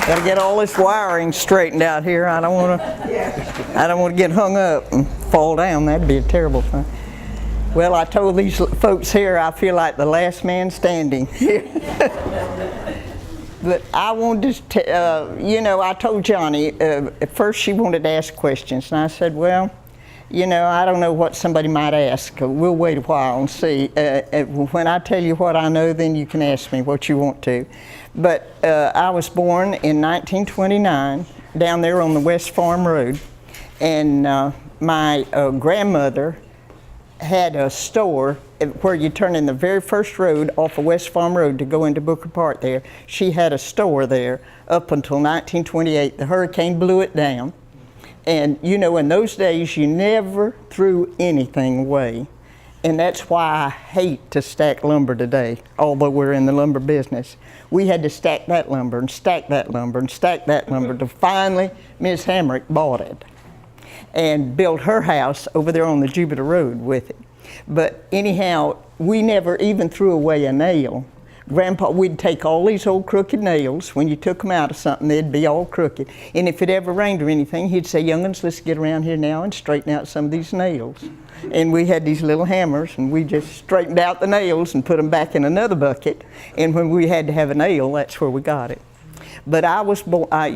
Gotta get all this wiring straightened out here. I don't want to get hung up and fall down. That'd be a terrible thing. Well, I told these folks here I feel like the last man standing. But I wanted to, I told Johnny, at first she wanted to ask questions, and I said, well, I don't know what somebody might ask. We'll wait a while and see. When I tell you what I know, then you can ask me what you want to. But I was born in 1929 down there on the West Farm Road, and my grandmother had a store where you turn in the very first road off of West Farm Road to go into Booker Park there. She had a store there up until 1928. The hurricane blew it down. And in those days you never threw anything away. And that's why I hate to stack lumber today, although we're in the lumber business. We had to stack that lumber and stack that lumber and stack that lumber till finally Miss Hamrick bought it and built her house over there on the Jupiter Road with it. But anyhow, we never even threw away a nail. Grandpa, we'd take all these old crooked nails. When you took them out of something, they'd be all crooked. And if it ever rained or anything, he'd say, young'uns, let's get around here now and straighten out some of these nails. And we had these little hammers, and we just straightened out the nails and put them back in another bucket. And when we had to have a nail, that's where we got it. But I was born, I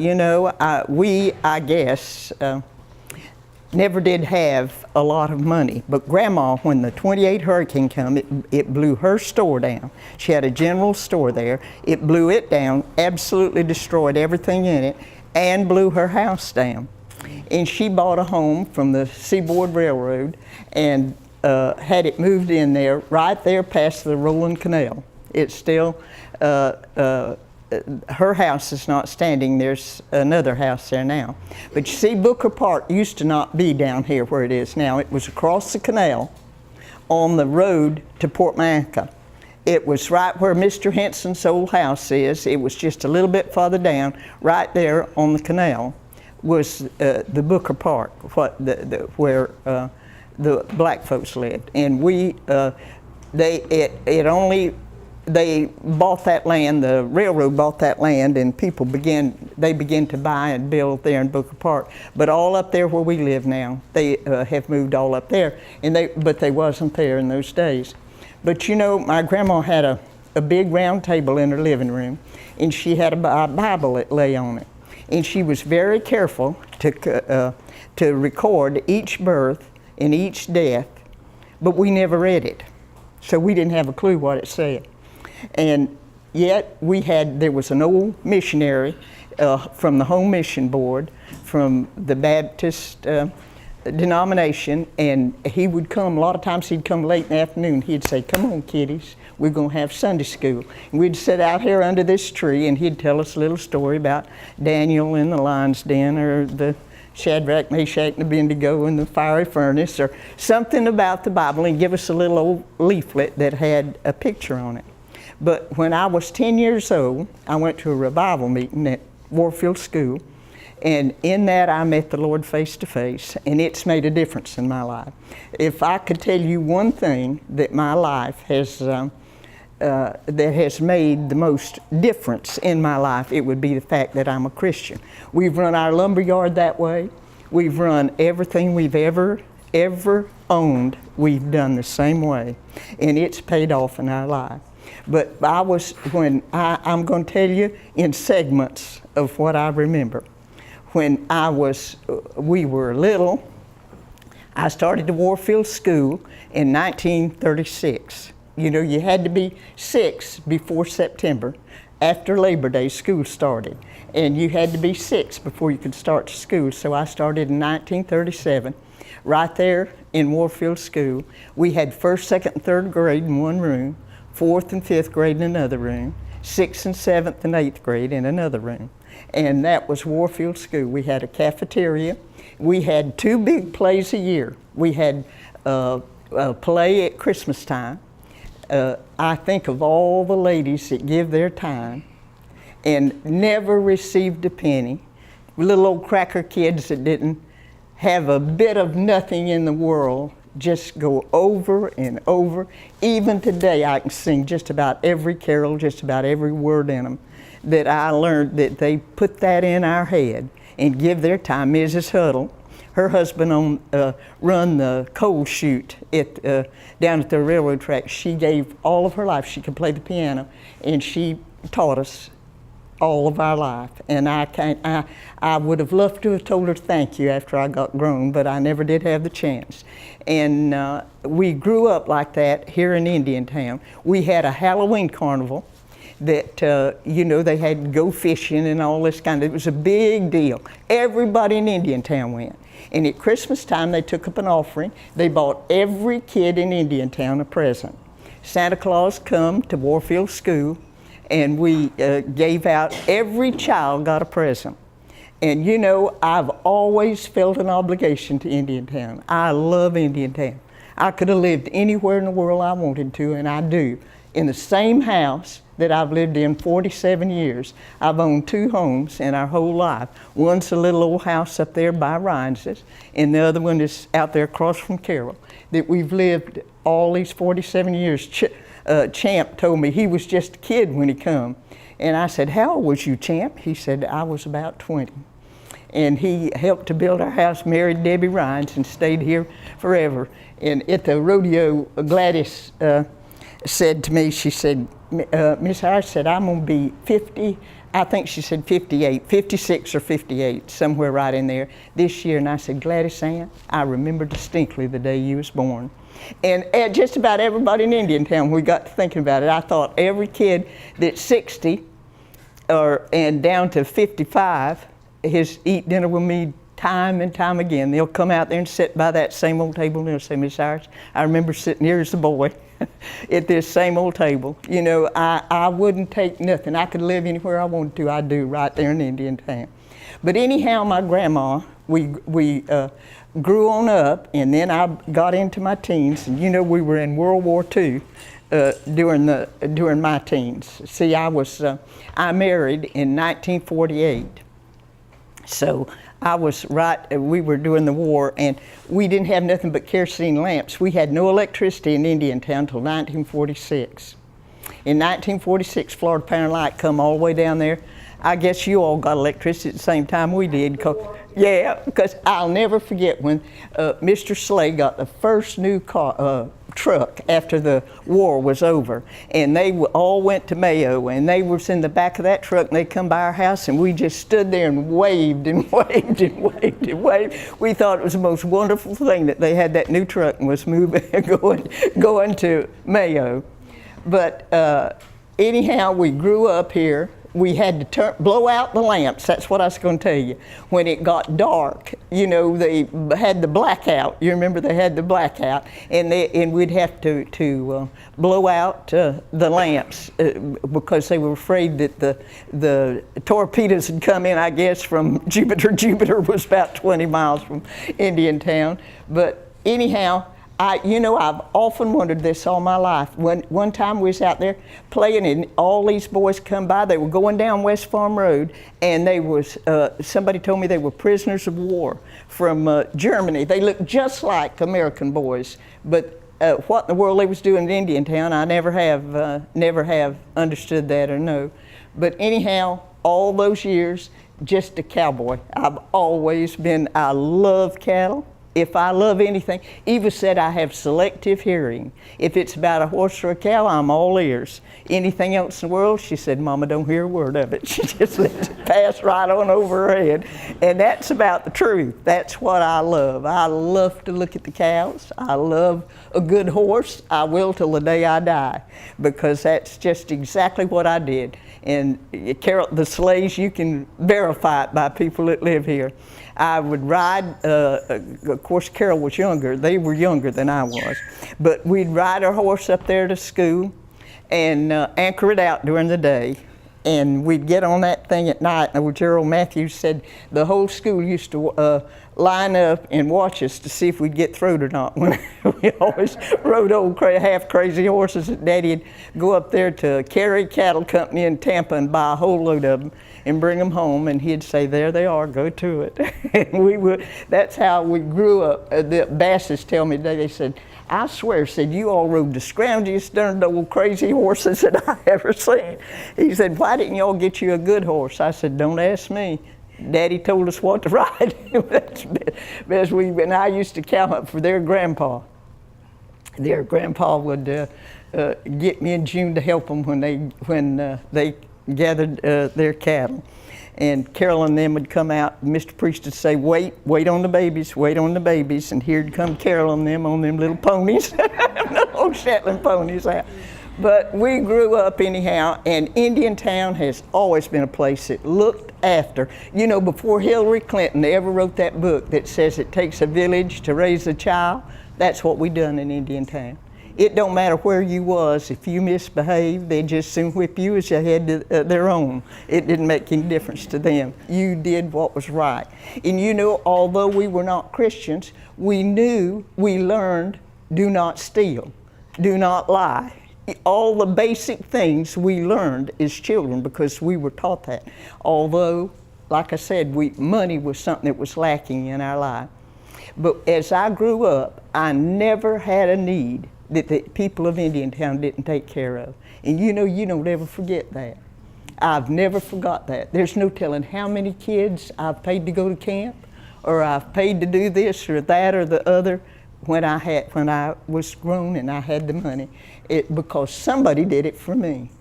guess, never did have a lot of money. But Grandma, when the 28 hurricane came, it blew her store down. She had a general store there. It blew it down, absolutely destroyed everything in it, and blew her house down. And she bought a home from the Seaboard Railroad and had it moved in there, right there past the rolling canal. It's still, her house is not standing. There's another house there now. But you see, Booker Park used to not be down here where it is now. It was across the canal on the road to Port Manca. It was right where Mr. Henson's old house is. It was just a little bit farther down. Right there on the canal was the Booker Park, where the black folks lived. And they bought that land, the railroad bought that land, and people began to buy and build there in Booker Park. But all up there where we live now, they have moved all up there, but they wasn't there in those days. But my grandma had a big round table in her living room, and she had a Bible that lay on it. And she was very careful to record each birth and each death, but we never read it. So we didn't have a clue what it said. And yet there was an old missionary from the Home Mission Board, from the Baptist denomination, and he would come, a lot of times he'd come late in the afternoon. He'd say, come on kiddies, we're gonna have Sunday school. And we'd sit out here under this tree and he'd tell us a little story about Daniel in the lion's den, or the Shadrach, Meshach, and Abednego in the fiery furnace, or something about the Bible, and give us a little old leaflet that had a picture on it. But when I was 10 years old, I went to a revival meeting at Warfield School, and in that I met the Lord face to face, and it's made a difference in my life. If I could tell you one thing that my life has, that has made the most difference in my life, it would be the fact that I'm a Christian. We've run our lumber yard that way. We've run everything we've ever owned, we've done the same way, and it's paid off in our life. But I'm going to tell you in segments of what I remember. When we were little, I started the Warfield School in 1936. You had to be 6 before September. After Labor Day, school started. And you had to be 6 before you could start school. So I started in 1937, right there in Warfield School. We had 1st, 2nd, and 3rd grade in one room, 4th and 5th grade in another room, 6th and 7th and 8th grade in another room. And that was Warfield School. We had a cafeteria. We had 2 big plays a year. We had a play at Christmas time. I think of all the ladies that give their time and never received a penny. Little old cracker kids that didn't have a bit of nothing in the world just go over and over. Even today, I can sing just about every carol, just about every word in them that I learned that they put that in our head and give their time. Mrs. Huddle, her husband run the coal chute down at the railroad track. She gave all of her life. She could play the piano, and she taught us all of our life. And I would have loved to have told her thank you after I got grown, but I never did have the chance. And we grew up like that here in Indiantown. We had a Halloween carnival that, you know, they had to go fishing and all this kind of, it was a big deal. Everybody in Indiantown went. And at Christmas time, they took up an offering. They bought every kid in Indiantown a present. Santa Claus come to Warfield School, and we gave out, every child got a present. And you know, I've always felt an obligation to Indiantown. I love Indiantown. I could have lived anywhere in the world I wanted to, and I do. In the same house that I've lived in 47 years. I've owned 2 homes in our whole life. One's a little old house up there by Rhines's, and the other one is out there across from Carroll, that we've lived all these 47 years. Champ told me he was just a kid when he come. And I said, how old was you, Champ? He said, I was about 20. And he helped to build our house, married Debbie Rhines, and stayed here forever. And at the rodeo, Gladys said to me, she said, Miss Harris said, I'm gonna be 50, I think she said 58, 56 or 58, somewhere right in there this year. And I said, Gladys Ann, I remember distinctly the day you was born. And just about everybody in Indiantown, we got to thinking about it. I thought every kid that's 60 and down to 55 has eat dinner with me time and time again. They'll come out there and sit by that same old table and they'll say, Miss Harris, I remember sitting here as a boy at this same old table. You know, I wouldn't take nothing. I could live anywhere I wanted to. I do right there in Indiantown. But anyhow, my grandma, we grew on up, and then I got into my teens. And you know, we were in World War II during my teens. See, I married in 1948. So I was we were doing the war, and we didn't have nothing but kerosene lamps. We had no electricity in Indiantown until 1946. In 1946, Florida Power and Light come all the way down there. I guess you all got electricity at the same time we did. Yeah, because I'll never forget when Mr. Slay got the first new truck after the war was over, and they all went to Mayo, and they was in the back of that truck, and they come by our house, and we just stood there and waved and waved and waved and waved. We thought it was the most wonderful thing that they had that new truck and was moving, going to Mayo. But anyhow, we grew up here. We had to blow out the lamps. That's what I was going to tell you. When it got dark, you know, they had the blackout. You remember they had the blackout, and we'd have to blow out the lamps because they were afraid that the torpedoes had come in, I guess, from Jupiter. Jupiter was about 20 miles from Indiantown. But anyhow, you know, I've often wondered this all my life. One time we was out there playing, and all these boys come by. They were going down West Farm Road, and they was somebody told me they were prisoners of war from Germany. They looked just like American boys, but what in the world they was doing in Indiantown, I never have understood that or know. But anyhow, all those years, just a cowboy. I've always been. I love cattle. If I love anything, Eva said I have selective hearing. If it's about a horse or a cow, I'm all ears. Anything else in the world, she said, Mama don't hear a word of it. She just lets it pass right on over her head. And that's about the truth. That's what I love. I love to look at the cows. I love a good horse. I will till the day I die, because that's just exactly what I did. And Carol, the Slays, you can verify it by people that live here. I would ride, of course Carol was younger, they were younger than I was, but we'd ride our horse up there to school and anchor it out during the day. And we'd get on that thing at night. And Gerald Matthews said the whole school used to line up and watch us to see if we'd get through or not. When we always rode old half crazy horses. Daddy'd go up there to Cary Cattle Company in Tampa and buy a whole load of them and bring them home, and he'd say, "There they are, go to it." And we would. That's how we grew up. The Basses tell me today, they said, "I swear," said, "you all rode the scroungiest, darn old crazy horses that I ever seen." He said, "Why didn't y'all get you a good horse?" I said, "Don't ask me. Daddy told us what to ride." That's best we. And I used to count up for their grandpa. Their grandpa would get me and June to help them when they gathered their cattle. And Carol and them would come out, and Mr. Priest would say, wait on the babies, wait on the babies. And here'd come Carol and them on them little ponies, old Shetland ponies out. But we grew up anyhow, and Indiantown has always been a place that looked after. You know, before Hillary Clinton ever wrote that book that says it takes a village to raise a child, that's what we done in Indiantown. It don't matter where you was, if you misbehaved, they'd just soon whip you as you had their own. It didn't make any difference to them. You did what was right. And you know, although we were not Christians, we learned, do not steal, do not lie. All the basic things we learned as children because we were taught that. Although, like I said, money was something that was lacking in our life. But as I grew up, I never had a need that the people of Indiantown didn't take care of. And you know, you don't ever forget that. I've never forgot that. There's no telling how many kids I've paid to go to camp, or I've paid to do this or that or the other when I was grown and I had the money. Because somebody did it for me.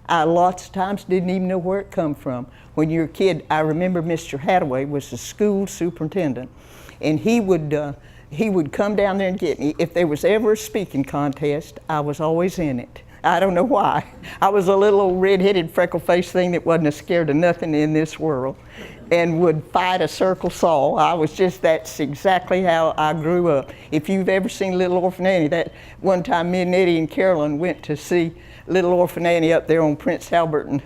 I lots of times didn't even know where it come from. When you're a kid, I remember Mr. Hathaway was the school superintendent, and he would come down there and get me. If there was ever a speaking contest, I was always in it. I don't know why. I was a little old red-headed, freckle-faced thing that wasn't scared of nothing in this world and would fight a circle saw. That's exactly how I grew up. If you've ever seen Little Orphan Annie, that one time me and Eddie and Carolyn went to see Little Orphan Annie up there on Prince Albert and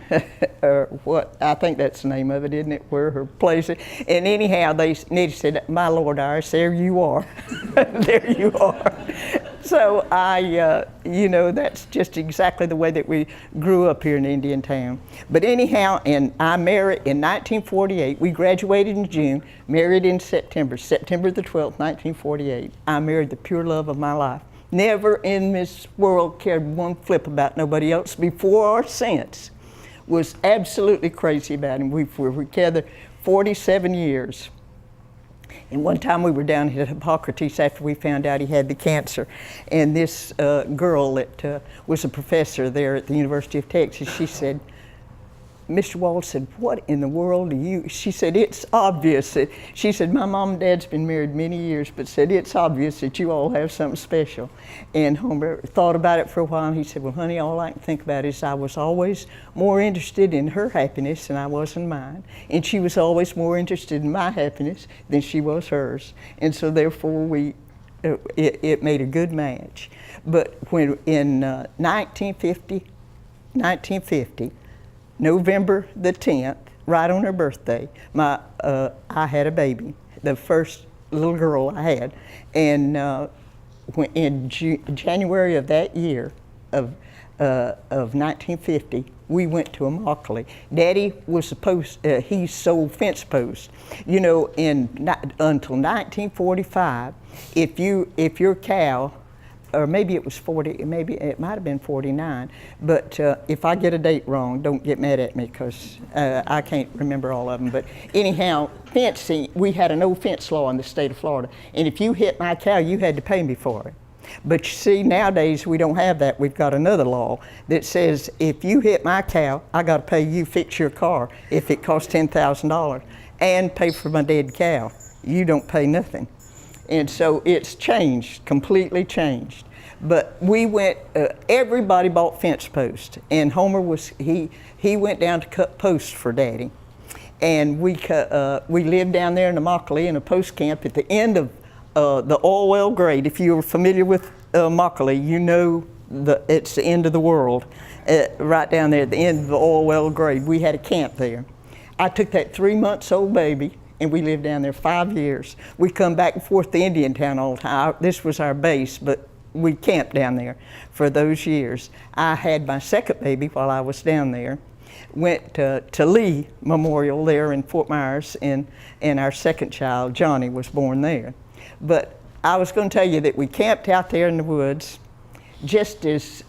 I think that's the name of it, isn't it, where her place is. And anyhow, Eddie said, "My Lord Iris, there you are." There you are. So that's just exactly the way that we grew up here in Indiantown. But anyhow, and I married in 1948. We graduated in June, married in September the 12th, 1948. I married the pure love of my life. Never in this world cared one flip about nobody else before or since. Was absolutely crazy about him. We were together 47 years. And one time we were down at Hippocrates after we found out he had the cancer. And this girl that was a professor there at the University of Texas, she said, Mr. Wald said, "What in the world do you?" She said, "It's obvious." She said, "My mom and dad's been married many years, but said it's obvious that you all have something special." And Homer thought about it for a while, and he said, "Well, honey, all I can think about is I was always more interested in her happiness than I was in mine. And she was always more interested in my happiness than she was hers. And so therefore it made a good match." But when in 1950, November the 10th, right on her birthday, I had a baby, the first little girl I had. And in January of that year, of 1950, we went to Immokalee. Daddy was he sold fence posts. You know, until 1945, if your cow, or maybe it was 40, maybe it might have been 49, but if I get a date wrong, don't get mad at me, because I can't remember all of them. But anyhow, fencing, we had an old fence law in the state of Florida, and if you hit my cow, you had to pay me for it. But you see, nowadays we don't have that. We've got another law that says if you hit my cow, I got to pay you fix your car if it costs $10,000, and pay for my dead cow. You don't pay nothing. And so it's changed, completely changed. But we went, everybody bought fence posts, and Homer he went down to cut posts for Daddy. And we lived down there in Immokalee in a post camp at the end of the oil well grade. If you're familiar with Immokalee, you know it's the end of the world. right down there at the end of the oil well grade. We had a camp there. I took that 3-month-old baby, and we lived down there 5 years. We come back and forth to Indiantown all the time. This was our base, but we camped down there for those years. I had my second baby while I was down there. Went to Lee Memorial there in Fort Myers, and our second child, Johnny, was born there. But I was going to tell you that we camped out there in the woods, just as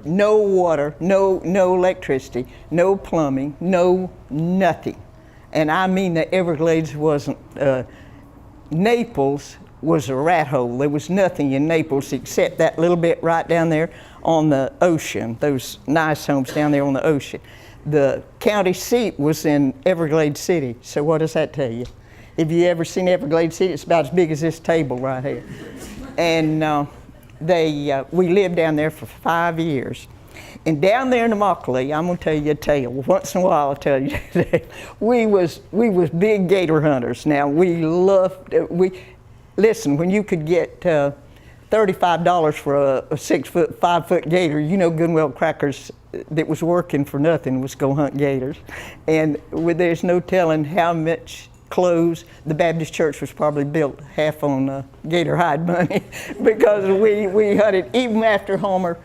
no water, no electricity, no plumbing, no nothing. And I mean the Everglades wasn't, Naples was a rat hole. There was nothing in Naples except that little bit right down there on the ocean, those nice homes down there on the ocean. The county seat was in Everglades City, so what does that tell you? If you ever seen Everglades City, it's about as big as this table right here. And we lived down there for 5 years. And down there in Immokalee, I'm gonna tell you a tale. Once in a while I'll tell you that. We was big gator hunters. Now we loved, listen, when you could get $35 for a 6-foot, 5-foot gator, you know good and well Crackers that was working for nothing was go hunt gators. And there's no telling how much clothes. The Baptist church was probably built half on gator hide money because we hunted. Even after Homer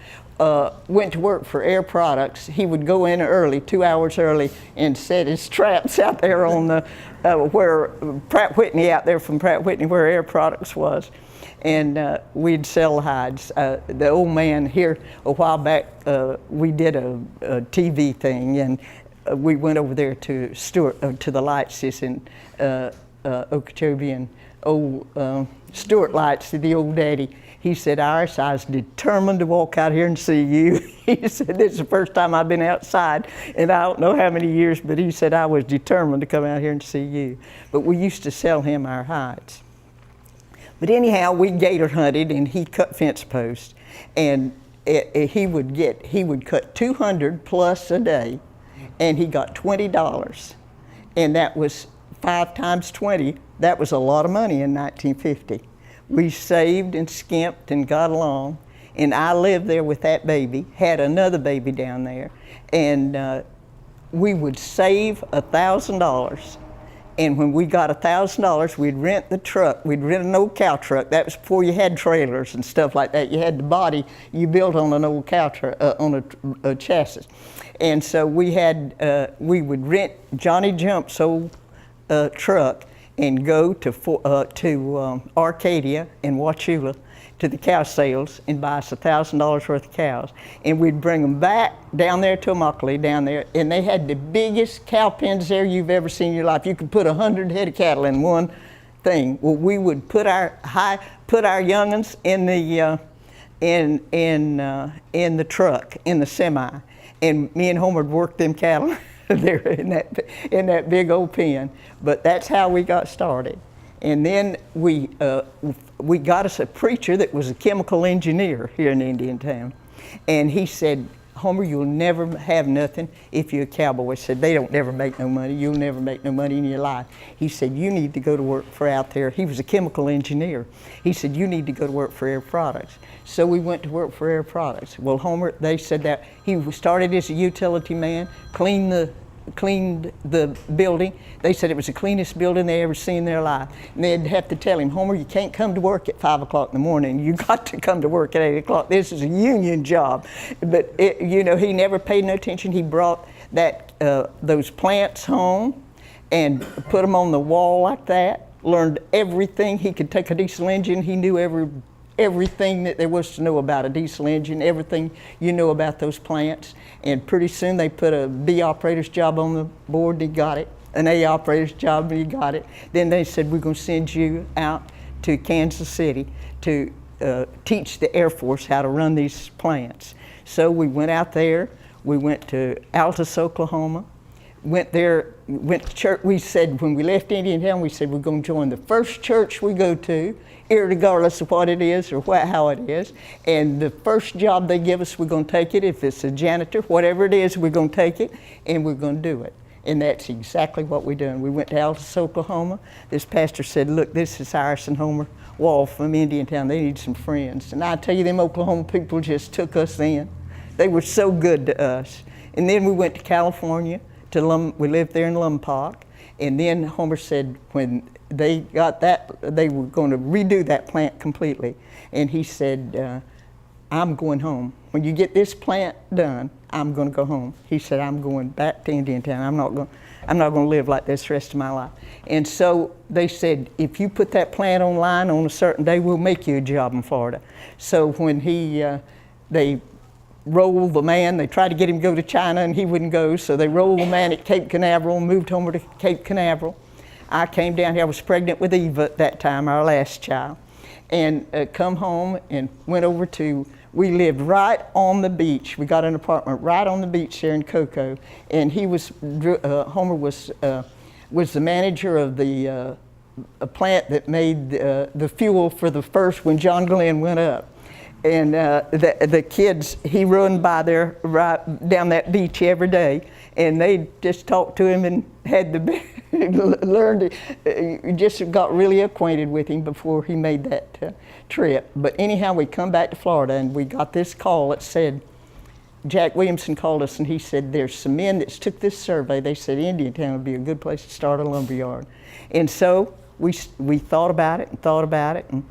went to work for Air Products, he would go in early, 2 hours early, and set his traps out there on the where Pratt Whitney, out there from Pratt Whitney, where Air Products was, and we'd sell hides. The old man here a while back, we did a TV thing, and we went over there to Stewart, to the lights in Okeechobee, and old Stewart Lights, the old daddy. He said, Iris, I was determined to walk out here and see you. He said, this is the first time I've been outside in I don't know how many years, but he said, I was determined to come out here and see you. But we used to sell him our hides. But anyhow, we gator hunted, and he cut fence posts, and he would cut 200 plus a day, and he got $20, and that was 5 times 20. That was a lot of money in 1950. We saved and skimped and got along, and I lived there with that baby, had another baby down there, and we would save $1,000, and when we got $1,000, we'd rent the truck. We'd rent an old cow truck. That was before you had trailers and stuff like that. You had the body you built on an old cow truck, on a chassis. And so we would rent Johnny Jump's old truck and go to Arcadia and Wauchula to the cow sales and buy us $1,000 worth of cows. And we'd bring them back down there to Immokalee down there, and they had the biggest cow pens there you've ever seen in your life. You could put 100 head of cattle in one thing. Well, we would put our young'uns in the truck, in the semi, and me and Homer would work them cattle there in that big old pen. But that's how we got started. And then we got us a preacher that was a chemical engineer here in Indiantown. And he said, Homer, you'll never have nothing if you're a cowboy. He said, they don't never make no money. You'll never make no money in your life. He said, you need to go to work for out there. He was a chemical engineer. He said, you need to go to work for Air Products. So we went to work for Air Products. Well, Homer, they said that he started as a utility man, cleaned the building. They said it was the cleanest building they ever seen in their life. And they'd have to tell him, Homer, you can't come to work at 5 o'clock in the morning. You got to come to work at 8 o'clock. This is a union job. But he never paid no attention. He brought those plants home and put them on the wall like that. Learned everything. He could take a diesel engine. He knew everything that there was to know about a diesel engine, everything you know about those plants. And pretty soon they put a B operator's job on the board, and he got it. An A operator's job, and he got it. Then they said, we're going to send you out to Kansas City to teach the Air Force how to run these plants. So we went out there. We went to Altus, Oklahoma. Went to church. We said, when we left Indiantown, we said, we're going to join the first church we go to, irregardless of what it is or how it is. And the first job they give us, we're going to take it. If it's a janitor, whatever it is, we're going to take it, and we're going to do it. And that's exactly what we're doing. We went to Altus, Oklahoma. This pastor said, look, this is Iris and Homer Wall from Indiantown. They need some friends. And I tell you, them Oklahoma people just took us in. They were so good to us. And then we went to California, we lived there in Lompoc. And then Homer said when they got that, they were going to redo that plant completely. And he said, I'm going home. When you get this plant done, I'm going to go home. He said, I'm going back to Indiantown. I'm not going to live like this the rest of my life. And so they said, if you put that plant online on a certain day, we'll make you a job in Florida. So when they rolled the man, they tried to get him to go to China and he wouldn't go, so they rolled the man at Cape Canaveral, moved Homer to Cape Canaveral. I came down here, I was pregnant with Eva at that time, our last child, and come home and went over to, we lived right on the beach. We got an apartment right on the beach there in Cocoa, and he was, Homer was the manager of the a plant that made the fuel for the first when John Glenn went up. And the kids, he run by there right down that beach every day, and they just talked to him and had to learn to, just got really acquainted with him before he made that trip. But anyhow, we come back to Florida and we got this call that said, Jack Williamson called us and he said, there's some men that took this survey. They said Indiantown would be a good place to start a lumber yard. And so we thought about it and thought about it. And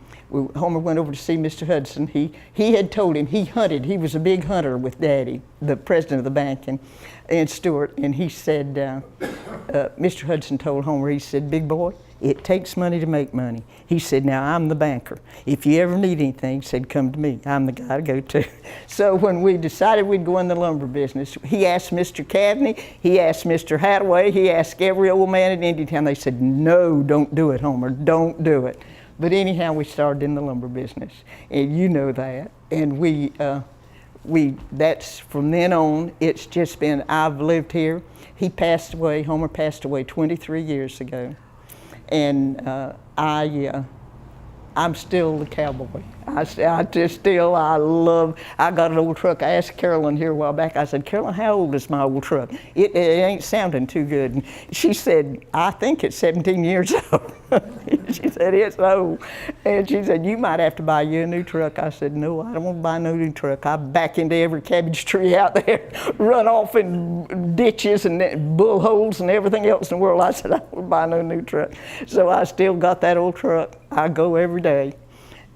Homer went over to see Mr. Hudson. He had told him he hunted. He was a big hunter with Daddy, the president of the bank, and Stewart. And he said, Mr. Hudson told Homer, he said, big boy, it takes money to make money. He said, now I'm the banker. If you ever need anything, he said, come to me. I'm the guy to go to. So when we decided we'd go in the lumber business, he asked Mr. Cavney, he asked Mr. Hathaway, he asked every old man in Indiantown. They said, no, don't do it, Homer, don't do it. But anyhow, we started in the lumber business, and you know that. And that's from then on, it's just been, I've lived here. He passed away, Homer passed away 23 years ago. And I'm still the cowboy. I got an old truck. I asked Carolyn here a while back, I said, Carolyn, how old is my old truck? It ain't sounding too good. And she said, I think it's 17 years old. She said, it's old. And she said, you might have to buy you a new truck. I said, no, I don't want to buy no new truck. I back into every cabbage tree out there, run off in ditches and bull holes and everything else in the world. I said, I don't want to buy no new truck. So I still got that old truck. I go every day.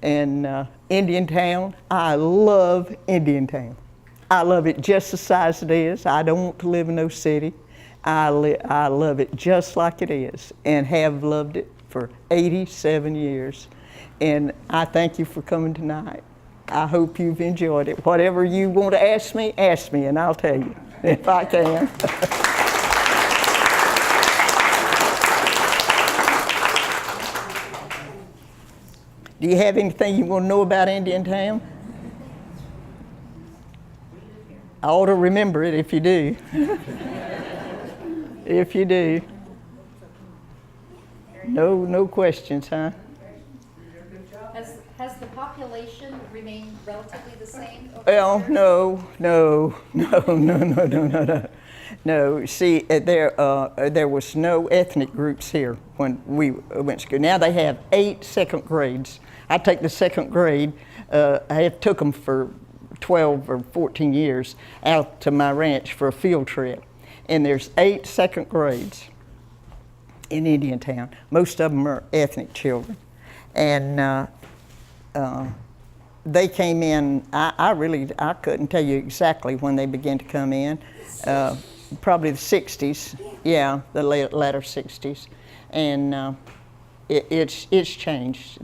And Indiantown, I love Indiantown. I love it just the size it is. I don't want to live in no city. I love it just like it is and have loved it for 87 years. And I thank you for coming tonight. I hope you've enjoyed it. Whatever you want to ask me, and I'll tell you if I can. Do you have anything you want to know about Indiantown? I ought to remember it if you do. If you do. No questions, huh? Has the population remained relatively the same? Well, no. No, see, there was no ethnic groups here when we went to school. Now they have 8 second grades. I take the second grade, I have took them for 12 or 14 years out to my ranch for a field trip. And there's 8 second grades in Indiantown. Most of them are ethnic children. And they came in, I couldn't tell you exactly when they began to come in. Probably the 60s, yeah, the latter 60s. And it's changed.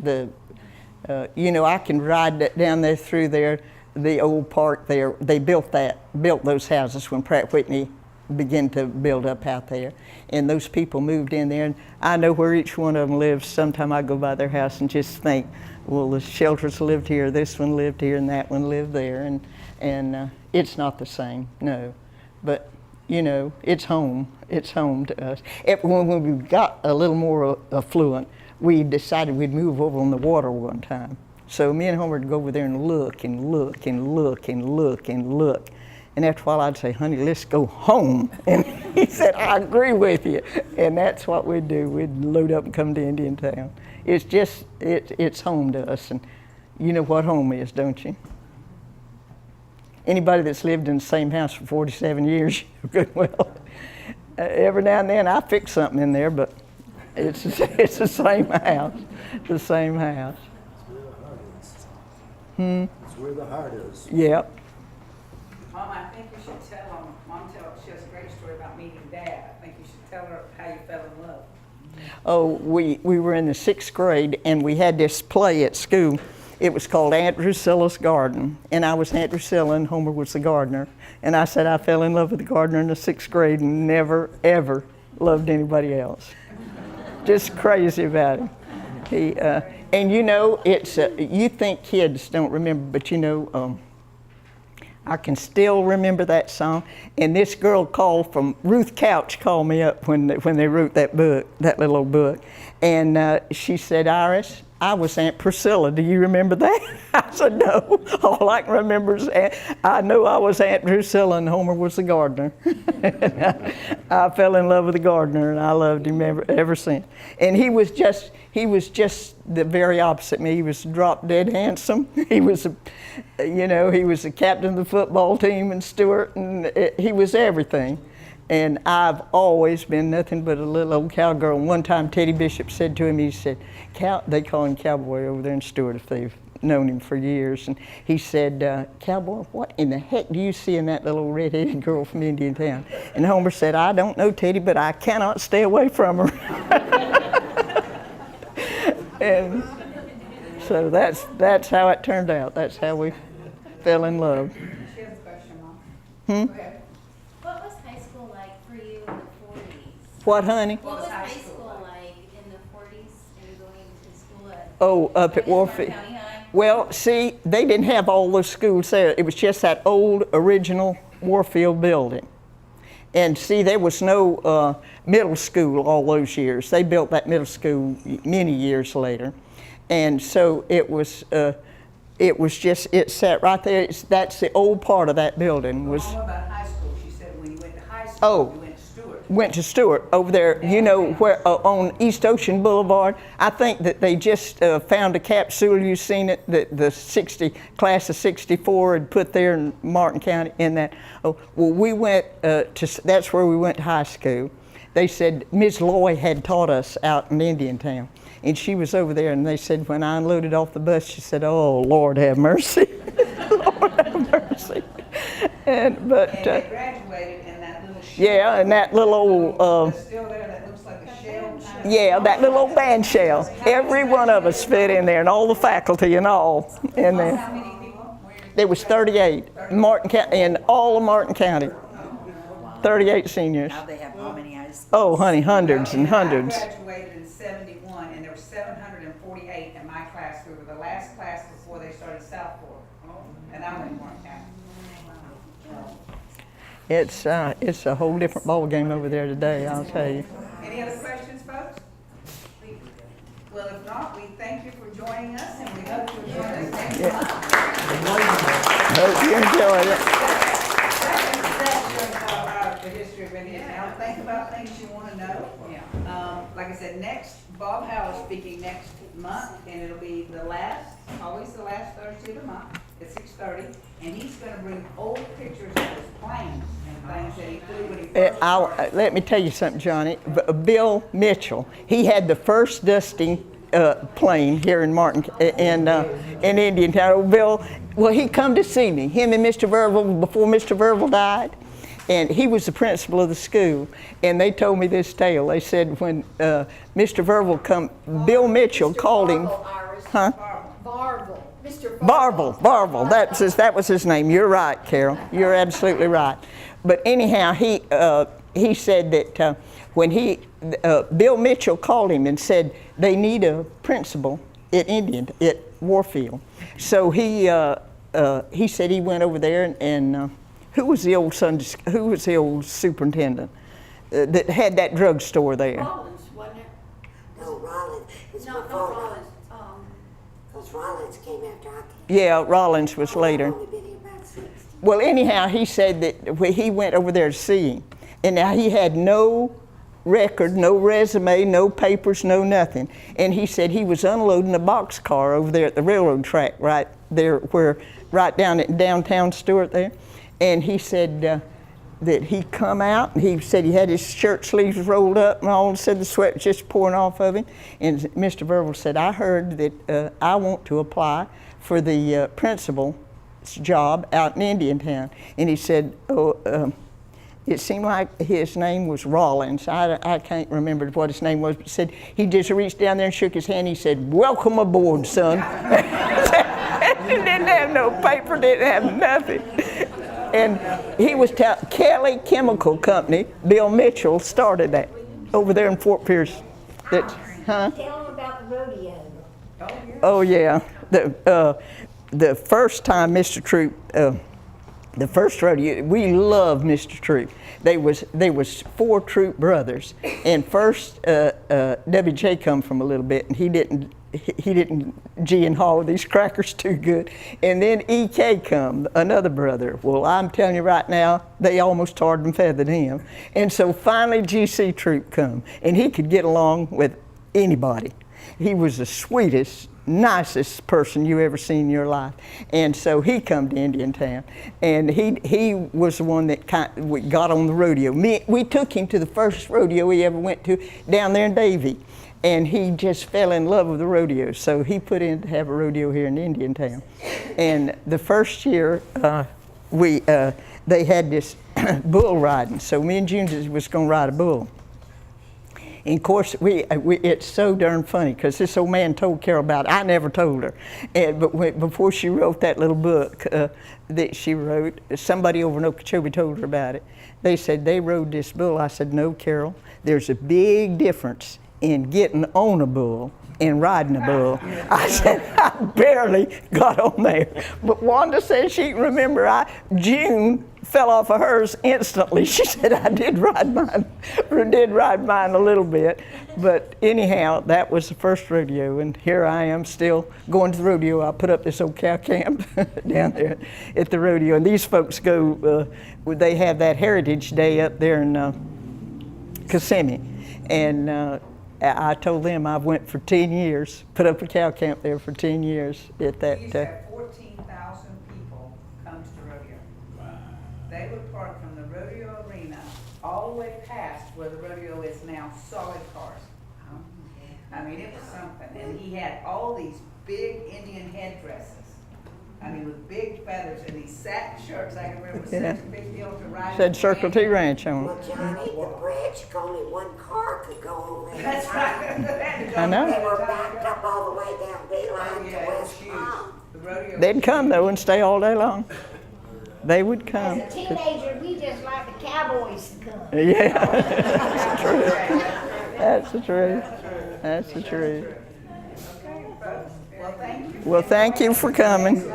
I can ride down there through there, the old park there. They built those houses when Pratt Whitney began to build up out there. And those people moved in there, and I know where each one of them lives. Sometime I go by their house and just think, well, the Shelters lived here, this one lived here, and that one lived there. And it's not the same, no. But it's home. It's home to us. When we got a little more affluent, we decided we'd move over on the water one time. So me and Homer would go over there and look and look and look and look and look. And after a while I'd say, honey, let's go home. And he said, I agree with you. And that's what we'd do. We'd load up and come to Indiantown. It's just, it's home to us. And you know what home is, don't you? anybody that's lived in the same house for 47 years, good well. Every now and then I fix something in there, but it's the same house, the same house. It's where the heart is. Yep. Mom, I think you should tell them, she has a great story about meeting Dad. I think you should tell her how you fell in love. Oh, we were in the 6th grade and we had this play at school. It was called Aunt Drusilla's Garden, and I was Aunt Drusilla and Homer was the gardener. And I said I fell in love with the gardener in the 6th grade and never, ever loved anybody else. Just crazy about him. And you know, it's you think kids don't remember, but you know, I can still remember that song. And this girl called from Ruth Couch called me up when they wrote that book, that little old book, and she said, "Iris, I was Aunt Priscilla. Do you remember that?" I said, "No. All I can remember is I know I was Aunt Drusilla and Homer was the gardener." I fell in love with the gardener, and I loved him ever since. And he was just the very opposite of me. He was drop dead handsome. He was, he was the captain of the football team in Stewart, and he was everything. And I've always been nothing but a little old cowgirl. And one time Teddy Bishop said to him, he said, they call him Cowboy over there in Stewart if they've known him for years. And he said, "Cowboy, what in the heck do you see in that little red-headed girl from Indiantown?" And Homer said, "I don't know, Teddy, but I cannot stay away from her." And so that's how it turned out. That's how we fell in love. She has a question, Mom. Hmm? Go ahead. What was high school like for you in the 40s? What, honey? What was high school like in the 40s and going to school at? Oh, up at Warfield. County High? Well, see, they didn't have all those schools there. It was just that old original Warfield building. And see, there was no middle school all those years. They built that middle school many years later. And so it was just, it sat right there. That's the old part of that building. Was. Mom, what about high school? She said when you went to high school, Oh. you went to Stewart. Went to Stewart over there, you know, where on East Ocean Boulevard. I think that they just found a capsule, you've seen it, that the class of 64 had put there in Martin County in that. Oh, well, we went that's where we went to high school. They said Ms. Loy had taught us out in Indiantown. And she was over there, and they said when I unloaded off the bus, she said, "Oh, Lord have mercy." Lord have mercy. And they graduated in that little shell. yeah, and that little old, It's still there, that looks like a shell kind of. yeah, that little old band shell. Every one of us fit in there, and all the faculty and all in there. How many people? There was 38 Martin County, in all of Martin County. 38 seniors. Now they have how many high schools? Oh, honey, hundreds and I hundreds. graduated in 71, and there were 748 in my class. We were the last class before they started South Fork. And I went to Martin County. It's a whole different ball game over there today, I'll tell you. Any other questions, folks? Well, if not, we thank you for joining us, and we hope you'll join us next month. Hope you enjoyed it. That is the history of Indiantown. Think about things you want to know. Like I said, Bob Howell is speaking next month, and it'll be always the last Thursday of the month at 6:30. And he's going to bring old pictures of his planes and things that he flew when he first started. Let me tell you something, Johnny. Bill Mitchell, he had the first dusting plane here in in Indiantown. Oh, Bill, well, he come to see me. Him and Mr. Verville, before Mr. Verville died, and he was the principal of the school. And they told me this tale. They said when Mr. Verville come, Bill Mitchell called him. Huh? Barble, Mr. Barble. That was his name. You're right, Carol. You're absolutely right. But anyhow, he said that when Bill Mitchell called him and said they need a principal at Warfield. So he said he went over there and who was the old superintendent that had that drugstore there? Rollins, wasn't it? No, Rollins. It's No, before not Rollins. Because Rollins came after I came. Yeah, Rollins was later. I've only been here about 60. Well, anyhow, he said that when he went over there to see him, and now he had no record, no resume, no papers, no nothing. And he said he was unloading a boxcar over there at the railroad track right there where right down at downtown Stewart there, and he said that he come out, and he said he had his shirt sleeves rolled up, and all said the sweat was just pouring off of him. And Mr. Verbal said, I heard that I want to apply for the principal's job out in Indiantown. And he said, it seemed like his name was Rollins. I can't remember what his name was, but said he just reached down there and shook his hand. He said, welcome aboard, son. He didn't have no paper, didn't have nothing. And he was Kelly Chemical Company. Bill Mitchell started that over there in Fort Pierce. That, huh? Tell them about the rodeo. Oh yeah. The first time Mr. Troop, the first rodeo, we loved Mr. Troop. They was 4 Troop brothers, and first W.J. come from a little bit, and he didn't G and haul these crackers too good. And then E.K. come, another brother. Well, I'm telling you right now, they almost tarred and feathered him. And so finally G.C. Troop come, and he could get along with anybody. He was the sweetest, nicest person you ever seen in your life. And so he come to Indiantown, and he was the one that we got on the rodeo. We took him to the first rodeo he ever went to down there in Davie. And he just fell in love with the rodeo, so he put in to have a rodeo here in Indiantown. And the first year, they had this bull riding, so me and June was going to ride a bull. And of course, it's so darn funny because this old man told Carol about it. I never told her, but before she wrote that little book that she wrote, somebody over in Okeechobee told her about it. They said they rode this bull. I said, no, Carol, there's a big difference in getting on a bull and riding a bull. I said, I barely got on there. But Wanda said she can remember June fell off of hers instantly. She said, I did ride mine a little bit. But anyhow, that was the first rodeo, and here I am still going to the rodeo. I put up this old cow camp down there at the rodeo, and these folks go, they have that Heritage Day up there in Kissimmee. And I told them I went for 10 years, put up a cow camp there for 10 years at that. We used to have 14,000 people come to the rodeo. They would park from the rodeo arena all the way past where the rodeo is now, solid cars. I mean, it was something. And he had all these big Indian headdresses. I mean, with big feathers and these satin shirts. I can remember it was such a big deal to ride. Said Circle T Ranch on Well, it. Johnny, the bridge, only one car could go over there. That's right. I know. They were backed up all the way down Beeline to Yeah, it was West huge. Palm. The rodeo. They'd come though and stay all day long. They would come. As a teenager, we just like the Cowboys to come. Yeah, that's the truth. That's the truth. Okay, folks. Well, thank you. Well, thank you for coming.